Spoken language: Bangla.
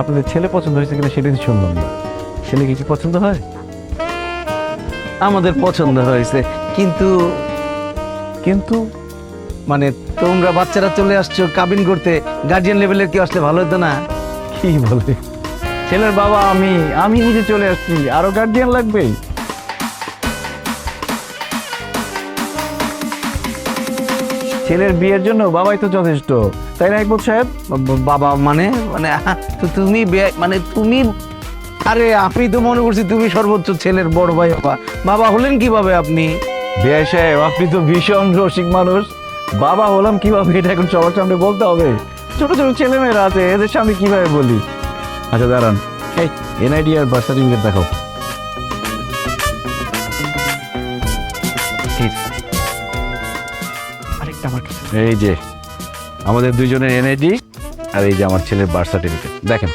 আপনাদের ছেলে পছন্দ হয়েছে কিনা সেটা শুনলাম না। ছেলেকে কি পছন্দ হয়? আমাদের পছন্দ হয়েছে, কিন্তু কিন্তু মানে তোমরা বাচ্চারা চলে আসছো কাবিন করতে, গার্জিয়ান লেভেলের কি আসলে ভালো হতো না? কি বলে? ছেলের বাবা আমি আমি নিজে চলে আসছি, আরো গার্জিয়ান লাগবে? ছেলের বিয়ের জন্য বাবাই তো যথেষ্ট, তাই না ইকবাল সাহেব? বাবা মানে মানে তো তুমি মানে তুমি, আরে আমি তো মনে করছি তুমি সর্বোচ্চ ছেলের বড় ভাই। বাবা বাবা হলেন কিভাবে আপনি? বিআই সাহেব, আপনি তো ভীষণ রসিক মানুষ। বাবা হলাম কিভাবে এটা এখন সবার সামনে বলতে হবে? ছোট ছোট ছেলেমেয়েরা আছে, এদের সামনে কিভাবে বলি? আচ্ছা দাঁড়ান, এই এনআইডি আর বার্থ সার্টিফিকেট দেখাও। আরেকটা আমার কাছে। এই যে আমাদের দুইজনের এনআইডি, আর এই যে আমার ছেলের বার্থ সার্টিফিকেট, দেখেন।